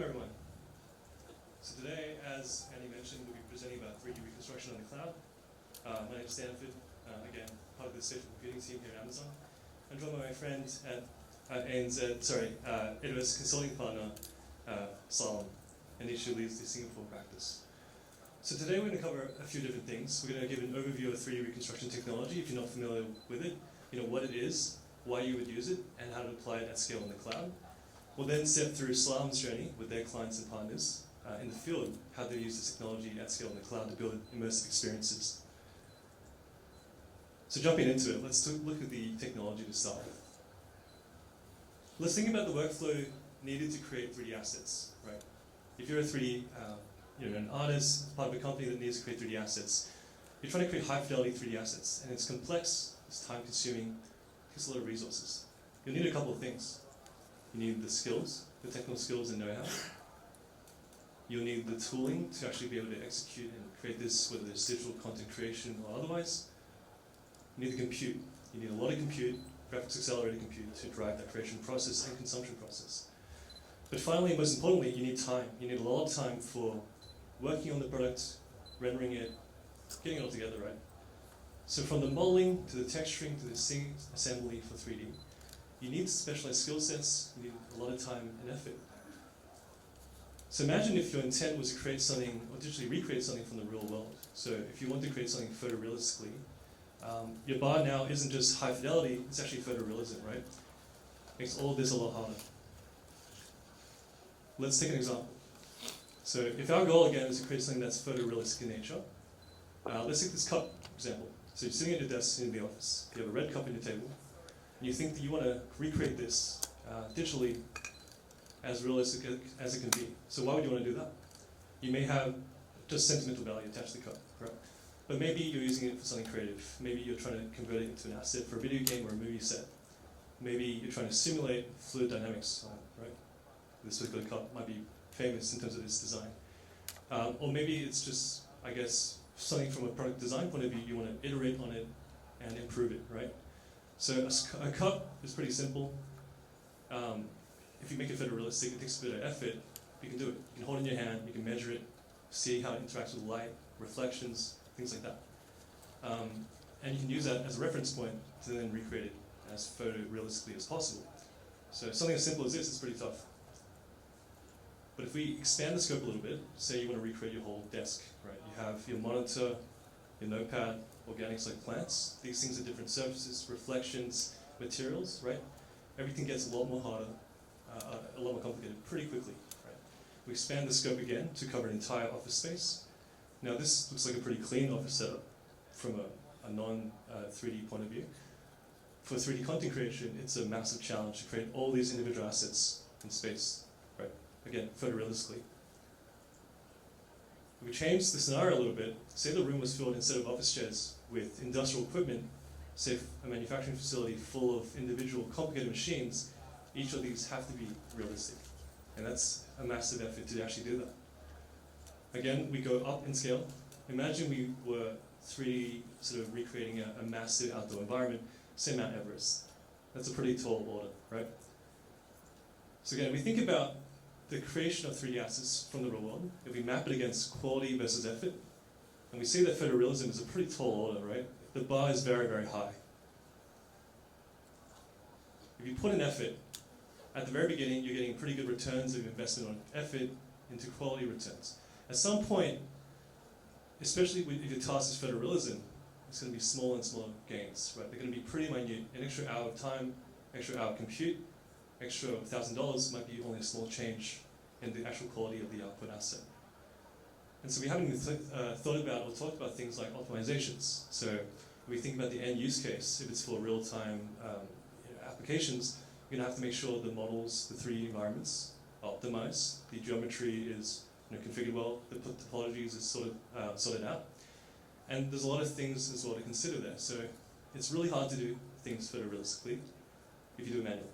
everyone. So today, as Annie mentioned, we'll be presenting about 3D reconstruction on the cloud. My name is Stanford, again, part of the spatial computing team here at Amazon. I'm joined by my friend at AWS consulting partner, Slalom, Anish Eapen leads the Singapore practice. So today we're going to cover a few different things. We're going to give an overview of 3D reconstruction technology, if you're not familiar with it, what it is, why you would use it, and how to apply it at scale in the cloud. We'll then step through Slalom's journey with their clients and partners in the field, how they use this technology at scale in the cloud to build immersive experiences. So jumping into it, let's look at the technology to start with. Let's think about the workflow needed to create 3D assets, right? If you're a 3D, you're an artist, part of a company that needs to create 3D assets, you're trying to create high fidelity 3D assets, and it's complex, it's time consuming, it takes a lot of resources. You'll need a couple of things. You need the skills, the technical skills and know-how. You'll need the tooling to actually be able to execute and create this, whether it's digital content creation or otherwise. You need the compute. You need a lot of compute, graphics accelerated compute, to drive that creation process and consumption process. But finally, most importantly, you need time. You need a lot of time for working on the product, rendering it, getting it all together, right? So from the modeling to the texturing to the assembly for 3D, you need specialized skill sets, you need a lot of time and effort. So imagine if your intent was to create something, or digitally recreate something from the real world. So if you want to create something photorealistically, your bar now isn't just high fidelity, it's actually photorealism, right? Makes all of this a lot harder. Let's take an example. So if our goal again is to create something that's photorealistic in nature, let's take this cup, for example. So you're sitting at your desk in the office, you have a red cup on your table, and you think that you want to recreate this digitally as realistic as it can be. So why would you want to do that? You may have just sentimental value attached to the cup, right? But maybe you're using it for something creative. Maybe you're trying to convert it into an asset for a video game or a movie set. Maybe you're trying to simulate fluid dynamics, right? This particular cup might be famous in terms of its design. Or maybe it's just, I guess, something from a product design point of view, you want to iterate on it and improve it, right? So a cup is pretty simple. If you make it photorealistic, it takes a bit of effort. You can do it. You can hold it in your hand, you can measure it, see how it interacts with light, reflections, things like that. And you can use that as a reference point to then recreate it as photorealistically as possible. So something as simple as this is pretty tough. But if we expand the scope a little bit, say you want to recreate your whole desk, right? You have your monitor, your notepad, organics like plants. These things are different surfaces, reflections, materials, right? Everything gets a lot more harder, a lot more complicated pretty quickly, right? We expand the scope again to cover an entire office space. Now this looks like a pretty clean office setup from a non-3D point of view. For 3D content creation, it's a massive challenge to create all these individual assets in space, right? Again, photorealistically. If we change the scenario a little bit, say the room was filled instead of office chairs with industrial equipment, say a manufacturing facility full of individual complicated machines, each of these have to be realistic. And that's a massive effort to actually do that. Again, we go up in scale. Imagine we were 3D sort of recreating a massive outdoor environment, say Mount Everest. That's a pretty tall order, right? So again, we think about the creation of 3D assets from the real world. If we map it against quality versus effort, and we see that photorealism is a pretty tall order, right? The bar is very, very high. If you put in effort, at the very beginning, you're getting pretty good returns of investment on effort into quality returns. At some point, especially if your task is photorealism, it's going to be smaller and smaller gains, right? They're going to be pretty minute. An extra hour of time, extra hour of compute, extra $1,000 might be only a small change in the actual quality of the output asset. And so we haven't even thought about or talked about things like optimizations. So if we think about the end use case, if it's for real-time applications, you're going to have to make sure the models, the 3D environments are optimized, the geometry is configured well, the topologies is sorted out. And there's a lot of things as well to consider there. So it's really hard to do things photorealistically if you do it manually.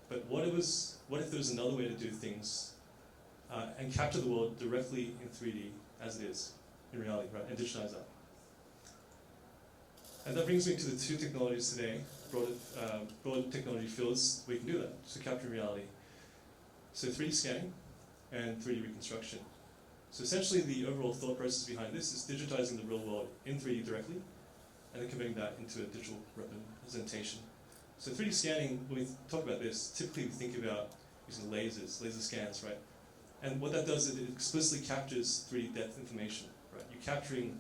But what if there was another way to do things and capture the world directly in 3D as it is in reality, right? And digitize that. And that brings me to the two technologies today, broad technology fields where you can do that, so capture reality. So 3D scanning, and 3D reconstruction. So essentially the overall thought process behind this is digitizing the real world in 3D directly, and then converting that into a digital representation. So 3D scanning, when we talk about this, typically we think about using lasers, laser scans, right? And what that does is it explicitly captures 3D depth information, right? You're capturing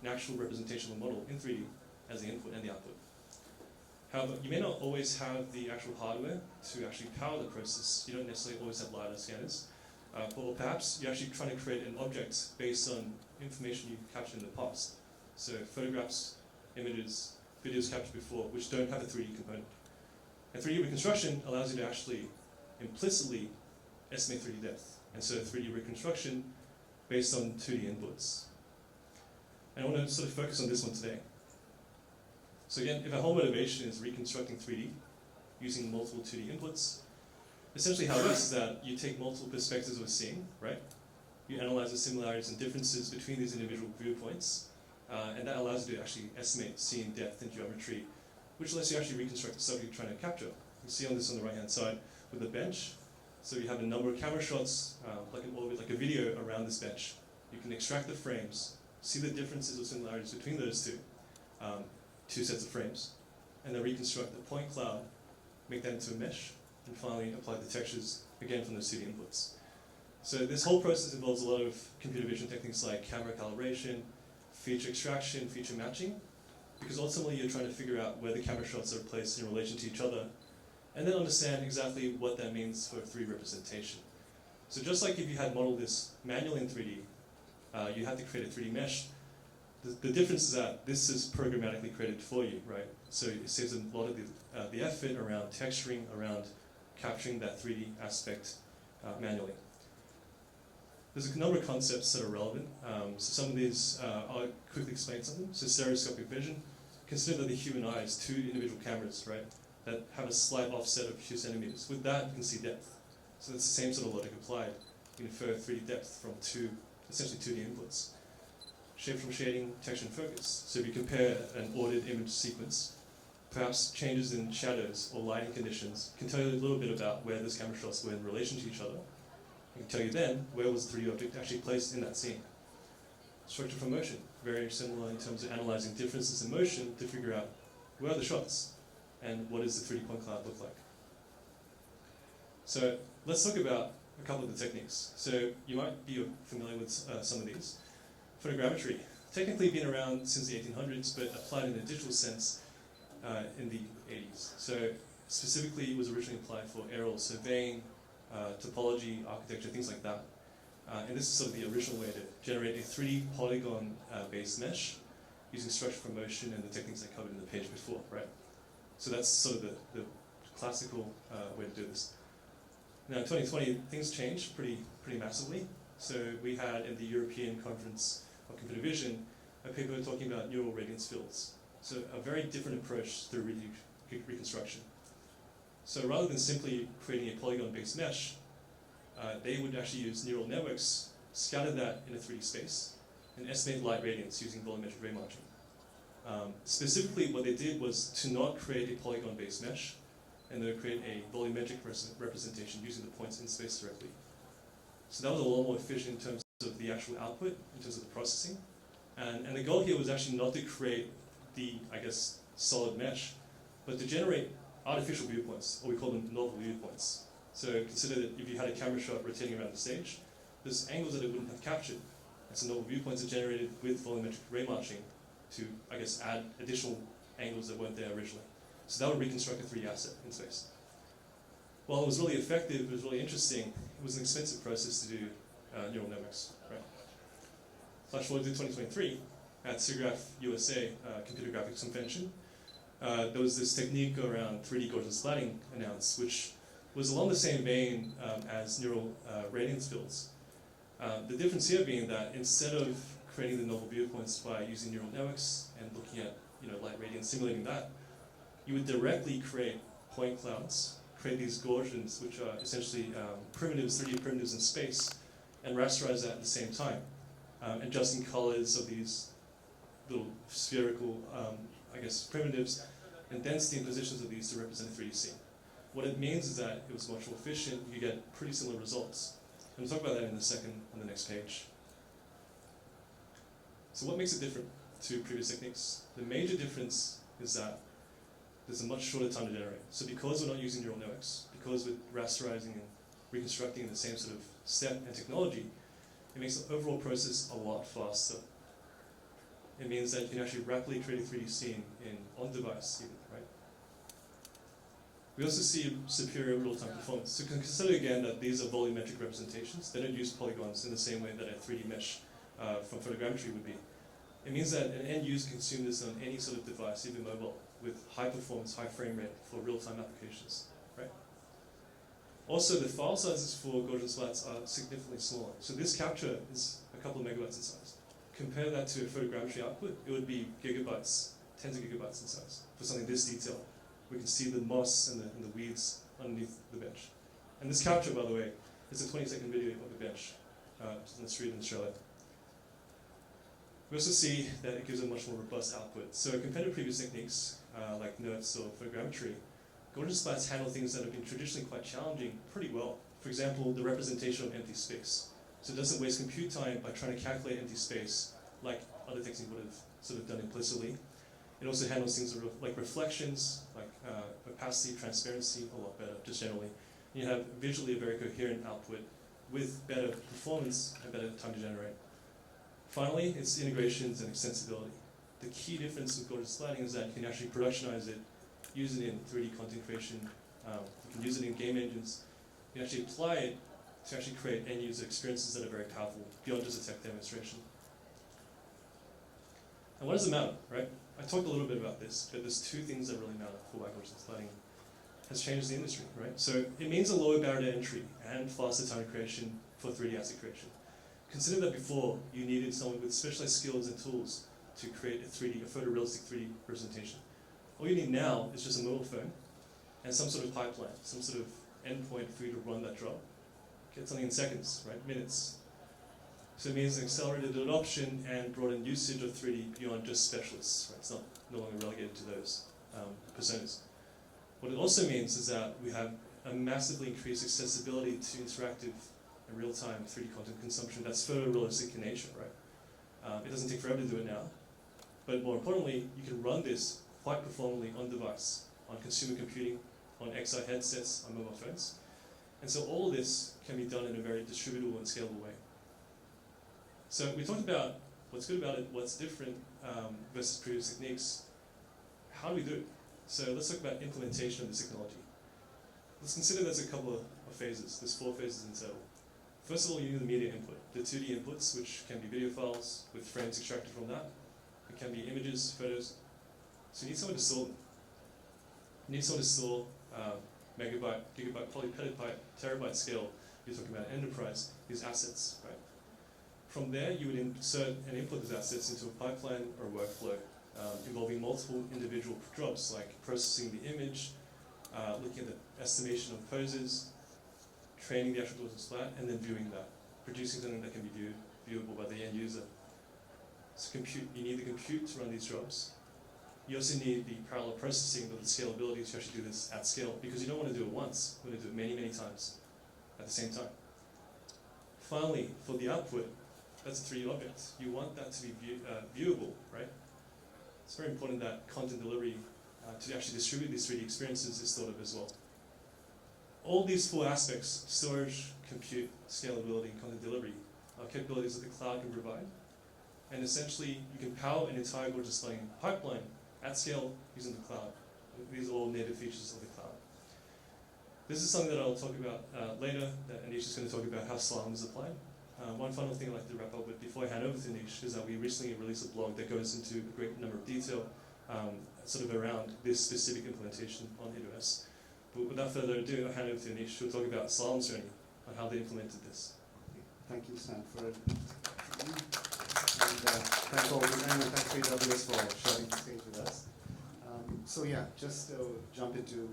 an actual representational model in 3D as the input and the output. However, you may not always have the actual hardware to actually power the process. You don't necessarily always have LiDAR scanners. Or perhaps you're actually trying to create an object based on information you've captured in the past. So photographs, images, videos captured before, which don't have a 3D component. And 3D reconstruction allows you to actually implicitly estimate 3D depth. And so 3D reconstruction based on 2D inputs. And I want to sort of focus on this one today. So again, if our whole motivation is reconstructing 3D using multiple 2D inputs, essentially how it works is that you take multiple perspectives of a scene, right? You analyze the similarities and differences between these individual viewpoints, and that allows you to actually estimate scene depth and geometry, which lets you actually reconstruct the subject you're trying to capture. You see on this on the right-hand side with the bench. So you have a number of camera shots, like a video around this bench. You can extract the frames, see the differences or similarities between those two sets of frames, and then reconstruct the point cloud, make that into a mesh, and finally apply the textures again from those 2D inputs. So this whole process involves a lot of computer vision techniques like camera calibration, feature extraction, feature matching, because ultimately you're trying to figure out where the camera shots are placed in relation to each other, and then understand exactly what that means for 3D representation. So just like if you had modeled this manually in 3D, you had to create a 3D mesh. The difference is that this is programmatically created for you, right? So it saves a lot of the effort around texturing, around capturing that 3D aspect manually. There's a number of concepts that are relevant. So some of these, I'll quickly explain some of them. So stereoscopic vision. Consider that the human eye is 2 individual cameras, right, that have a slight offset of a few centimeters. With that, you can see depth. So that's the same sort of logic applied. You infer 3D depth from essentially 2D inputs. Shape from shading, texture and focus. So if you compare an ordered image sequence, perhaps changes in shadows or lighting conditions can tell you a little bit about where those camera shots were in relation to each other. It can tell you then where was the 3D object actually placed in that scene. Structure from motion, very similar in terms of analyzing differences in motion to figure out where are the shots and what does the 3D point cloud look like. So let's talk about a couple of the techniques. So you might be familiar with some of these. Photogrammetry, technically been around since the 1800s, but applied in a digital sense in the 80s. So specifically, it was originally applied for aerial surveying, topology, architecture, things like that. And this is sort of the original way to generate a 3D polygon-based mesh using structure from motion and the techniques I covered in the page before, right? So that's sort of the classical way to do this. Now in 2020, things changed pretty massively. So we had in the European Conference of Computer Vision a paper talking about neural radiance fields. So a very different approach to reconstruction. So rather than simply creating a polygon-based mesh, they would actually use neural networks, scatter that in a 3D space, and estimate light radiance using volumetric ray marching. Specifically, what they did was to not create a polygon-based mesh, and then create a volumetric representation using the points in space directly. So that was a lot more efficient in terms of the actual output, in terms of the processing. And the goal here was actually not to create the, I guess, solid mesh, but to generate artificial viewpoints, or we call them novel viewpoints. So consider that if you had a camera shot rotating around the stage, there's angles that it wouldn't have captured. And so novel viewpoints are generated with volumetric ray marching to, I guess, add additional angles that weren't there originally. So that would reconstruct a 3D asset in space. While it was really effective, it was really interesting, it was an expensive process to do neural networks, right? Flash forward to 2023, at SIGGRAPH USA Computer Graphics Convention, there was this technique around 3D Gaussian Splatting announced, which was along the same vein as neural radiance fields. The difference here being that instead of creating the novel viewpoints by using neural networks and looking at light radiance, simulating that, you would directly create point clouds, create these Gaussians, which are essentially primitives, 3D primitives in space, and rasterize that at the same time, adjusting colors of these little spherical, I guess, primitives, and density and positions of these to represent a 3D scene. What it means is that it was much more efficient, you get pretty similar results. And we'll talk about that in a second on the next page. So what makes it different to previous techniques? The major difference is that there's a much shorter time to generate. So because we're not using neural networks, because we're rasterizing and reconstructing in the same sort of step and technology, it makes the overall process a lot faster. It means that you can actually rapidly create a 3D scene on-device even, right? We also see superior real-time performance. So consider again that these are volumetric representations. They don't use polygons in the same way that a 3D mesh from photogrammetry would be. It means that an end user can consume this on any sort of device, even mobile, with high performance, high frame rate for real-time applications, right? Also, the file sizes for Gaussian splats are significantly smaller. So this capture is a couple of megabytes in size. Compare that to a photogrammetry output, it would be gigabytes, tens of gigabytes in size for something this detailed. We can see the moss and the weeds underneath the bench. And this capture, by the way, is a 20-second video of the bench in the street in Australia. We also see that it gives a much more robust output. So compared to previous techniques like NeRFs or photogrammetry, Gaussian splats handle things that have been traditionally quite challenging pretty well. For example, the representation of empty space. So it doesn't waste compute time by trying to calculate empty space like other techniques would have sort of done implicitly. It also handles things like reflections, like opacity, transparency, a lot better, just generally. And you have visually a very coherent output with better performance and better time to generate. Finally, it's integrations and extensibility. The key difference with Gaussian splatting is that you can actually productionize it, use it in 3D content creation, you can use it in game engines, you can actually apply it to actually create end-user experiences that are very powerful, beyond just a tech demonstration. And what does it matter, right? I talked a little bit about this, but there's two things that really matter for why Gaussian splatting has changed the industry, right? So it means a lower barrier to entry and faster time creation for 3D asset creation. Consider that before, you needed someone with specialized skills and tools to create a photorealistic 3D representation. All you need now is just a mobile phone and some sort of pipeline, some sort of endpoint for you to run that job. Get something in seconds, right? Minutes. So it means an accelerated adoption and broadened usage of 3D beyond just specialists, right? It's no longer relegated to those personas. What it also means is that we have a massively increased accessibility to interactive and real-time 3D content consumption that's photorealistic in nature, right? It doesn't take forever to do it now, but more importantly, you can run this quite performantly on device, on consumer computing, on XR headsets, on mobile phones. And so all of this can be done in a very distributable and scalable way. So we talked about what's good about it, what's different versus previous techniques. How do we do it? So let's talk about implementation of this technology. Let's consider there's a couple of phases. There's 4 phases in total. First of all, you need the media input, the 2D inputs, which can be video files with frames extracted from that. It can be images, photos. So you need someone to store them. You need someone to store megabyte, gigabyte, polypetabyte, terabyte scale. You're talking about enterprise, these assets, right? From there, you would insert and input those assets into a pipeline or a workflow involving multiple individual jobs, like processing the image, looking at the estimation of poses, training the actual Gaussian splat, and then viewing that, producing something that can be viewable by the end user. So compute, you need the compute to run these jobs. You also need the parallel processing of the scalability to actually do this at scale, because you don't want to do it once, you want to do it many, many times at the same time. Finally, for the output, that's a 3D object. You want that to be viewable, right? It's very important that content delivery to actually distribute these 3D experiences is thought of as well. All these 4 aspects, storage, compute, scalability, and content delivery, are capabilities that the cloud can provide. And essentially, you can power an entire Gaussian splatting pipeline at scale using the cloud. These are all native features of the cloud. This is something that I'll talk about later, that Anish is going to talk about how Slalom is applied. One final thing I'd like to wrap up with before I hand over to Anish is that we recently released a blog that goes into a great number of detail sort of around this specific implementation on AWS. But without further ado, I'll hand over to Anish, who will talk about Slalom's journey on how they implemented this. Thank you, Stanford. And thanks all for and thanks to AWS for sharing the stage with us. So yeah, just to jump into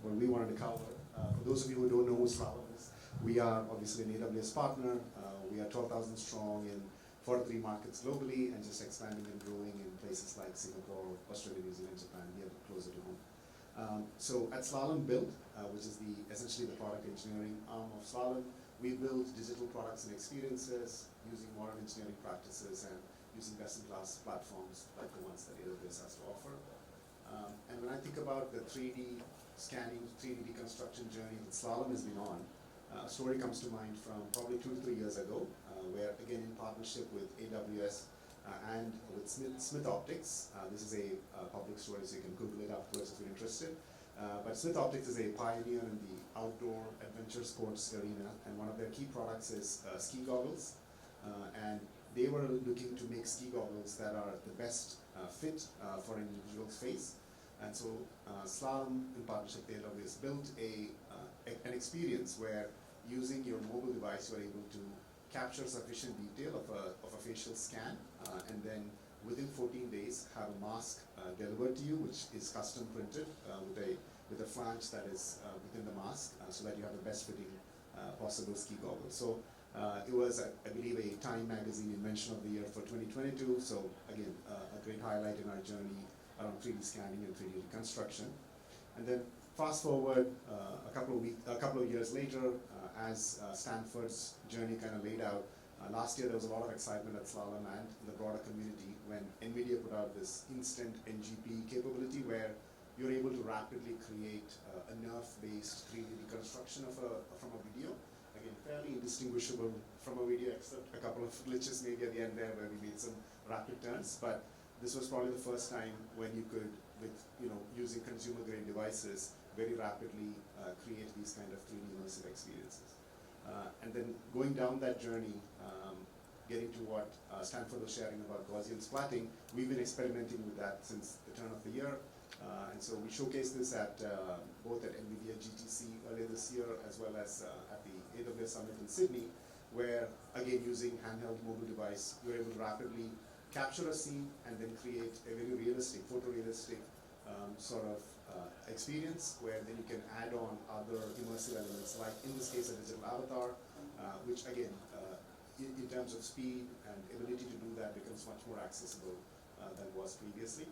what we wanted to cover. For those of you who don't know who Slalom is, we are obviously an AWS partner. We are 12,000 strong in 43 markets globally and just expanding and growing in places like Singapore, Australia, New Zealand, Japan, here closer to home. So at Slalom Build, which is essentially the product engineering arm of Slalom, we build digital products and experiences using modern engineering practices and using best-in-class platforms like the ones that AWS has to offer. And when I think about the 3D scanning, 3D reconstruction journey that Slalom has been on, a story comes to mind from probably 2 to 3 years ago, where again in partnership with AWS and with Smith Optics, this is a public story, so you can Google it afterwards if you're interested. But Smith Optics is a pioneer in the outdoor adventure sports arena, and one of their key products is ski goggles. And they were looking to make ski goggles that are the best fit for an individual's face. And so Slalom, in partnership with AWS, built an experience where using your mobile device, you are able to capture sufficient detail of a facial scan, and then within 14 days have a mask delivered to you, which is custom printed with a flange that is within the mask, so that you have the best fitting possible ski goggles. So it was, I believe, a Time Magazine Invention of the Year for 2022. So again, a great highlight in our journey around 3D scanning and 3D reconstruction. And then fast forward a couple of years later, as Stanford's journey kind of laid out, last year there was a lot of excitement at Slalom and in the broader community when NVIDIA put out this instant NGP capability where you're able to rapidly create a NeRF-based 3D reconstruction from a video. Again, fairly indistinguishable from a video, except a couple of glitches maybe at the end there where we made some rapid turns. But this was probably the first time when you could, with using consumer-grade devices, very rapidly create these kind of 3D immersive experiences. And then going down that journey, getting to what Stanford was sharing about Gaussian splatting, we've been experimenting with that since the turn of the year. And so we showcased this at both at NVIDIA GTC earlier this year, as well as at the AWS Summit in Sydney, where again using handheld mobile device, you're able to rapidly capture a scene and then create a very realistic, photorealistic sort of experience, where then you can add on other immersive elements, like in this case a digital avatar, which again, in terms of speed and ability to do that, becomes much more accessible than was previously.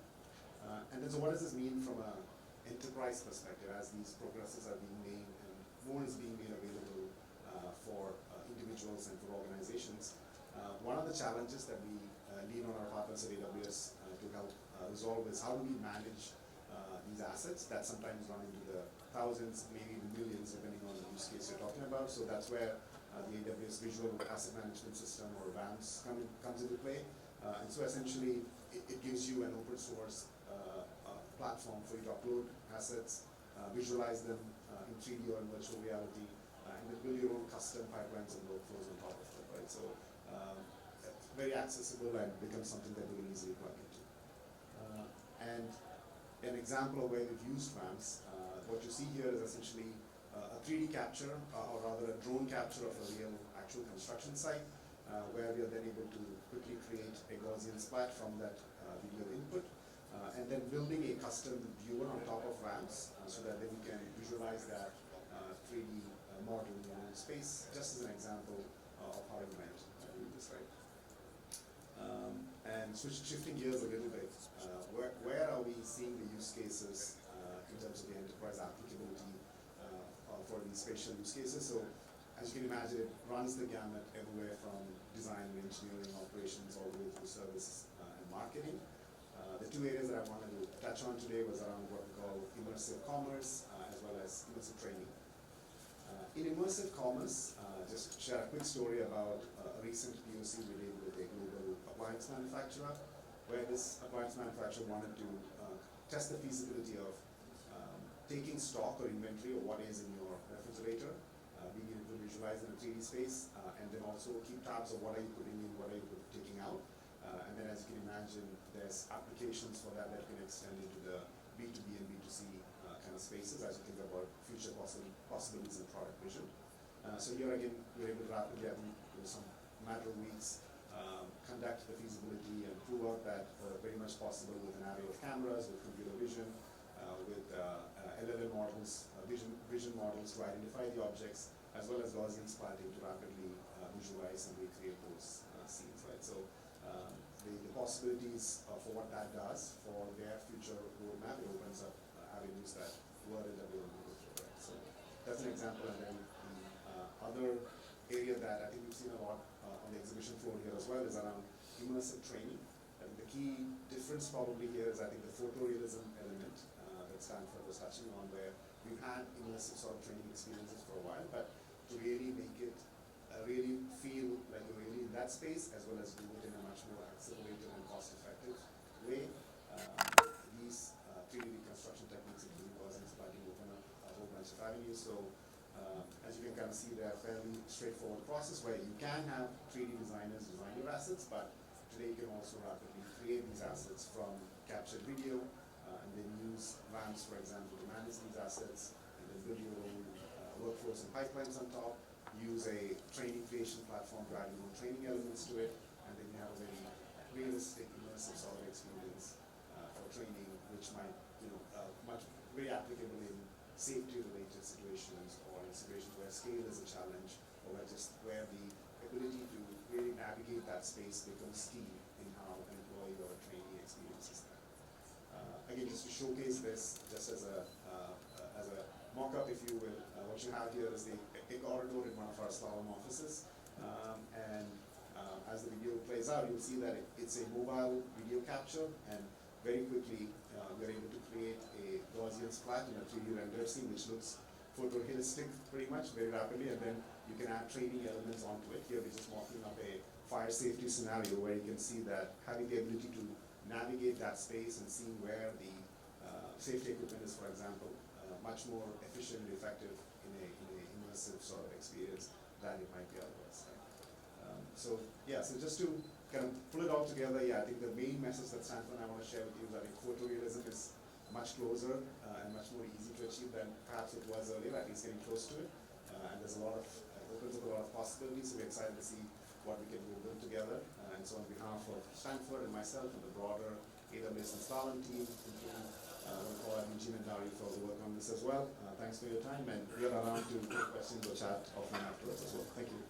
And then so what does this mean from an enterprise perspective as these progresses are being made and more is being made available for individuals and for organizations? One of the challenges that we lean on our partners at AWS to help resolve is how do we manage these assets that sometimes run into the thousands, maybe even millions, depending on the use case you're talking about. So that's where the AWS Visual Asset Management System, or VAMS, comes into play. And so essentially, it gives you an open source platform for you to upload assets, visualize them in 3D or in virtual reality, and then build your own custom pipelines and workflows on top of it, right? So very accessible and becomes something that we can easily plug into. And an example of where we've used VAMS, what you see here is essentially a 3D capture, or rather a drone capture of a real actual construction site, where we are then able to quickly create a Gaussian splat from that video input, and then building a custom viewer on top of VAMS, so that then we can visualize that 3D model in your own space, just as an example of how you might do this, right? And shifting gears a little bit, where are we seeing the use cases in terms of the enterprise applicability for these spatial use cases? So as you can imagine, it runs the gamut everywhere from design and engineering operations all the way through service and marketing. The two areas that I wanted to touch on today was around what we call immersive commerce, as well as immersive training. In immersive commerce, just share a quick story about a recent POC we did with a global appliance manufacturer, where this appliance manufacturer wanted to test the feasibility of taking stock or inventory of what is in your refrigerator, being able to visualize in a 3D space, and then also keep tabs of what are you putting in, what are you taking out. And then as you can imagine, there's applications for that that can extend into the B2B and B2C kind of spaces as you think about future possibilities in product vision. So here again, we're able to rapidly, I think, in some matter of weeks, conduct the feasibility and prove out that very much possible with an array of cameras, with computer vision, with LLM models, vision models to identify the objects, as well as Gaussian splatting to rapidly visualize and recreate those scenes, right? So the possibilities for what that does for their future roadmap, it opens up avenues that were in the way we go through, right? So that's an example, and then the other area that I think we've seen a lot on the exhibition floor here as well is around immersive training. And the key difference probably here is I think the photorealism element that Stanford was touching on, where we've had immersive sort of training experiences for a while, but to really make it really feel like you're really in that space, as well as do it in a much more accelerated and cost-effective way. These 3D reconstruction techniques, including Gaussian Splatting, open up a whole bunch of avenues. So as you can kind of see, they're a fairly straightforward process where you can have 3D designers design your assets, but today you can also rapidly create these assets from captured video and then use ramps, for example, to manage these assets, and then build your own workflows and pipelines on top. Use a training creation platform to add your own training elements to it, and then you have a very realistic, immersive sort of experience for training, which might, much very applicable in safety-related situations, or in situations where scale is a challenge, or where the ability to really navigate that space becomes key in how an employee or a trainee experiences that. Again, just to showcase this, just as a mock-up, if you will, what you have here is the corridor in one of our Slalom offices, and as the video plays out, you'll see that it's a mobile video capture, and very quickly we're able to create a Gaussian splat in a 3D render scene, which looks photorealistic pretty much very rapidly, and then you can add training elements onto it. Here we're just mocking up a fire safety scenario where you can see that having the ability to navigate that space and seeing where the safety equipment is, for example, much more efficient and effective in a immersive sort of experience than it might be otherwise. Right? So just to kind of pull it all together, I think the main message that Stanford and I want to share with you is that photorealism is much closer and much more easy to achieve than perhaps it was earlier. I think it's getting close to it, and there's a lot of opens up a lot of possibilities. So we're excited to see what we can build together. And so on behalf of Stanford and myself and the broader AWS and Slalom team, including I want to call out Eugene and Dari for all the work on this as well. Thanks for your time, and we are around to take questions or chat offline afterwards as well. Thank you.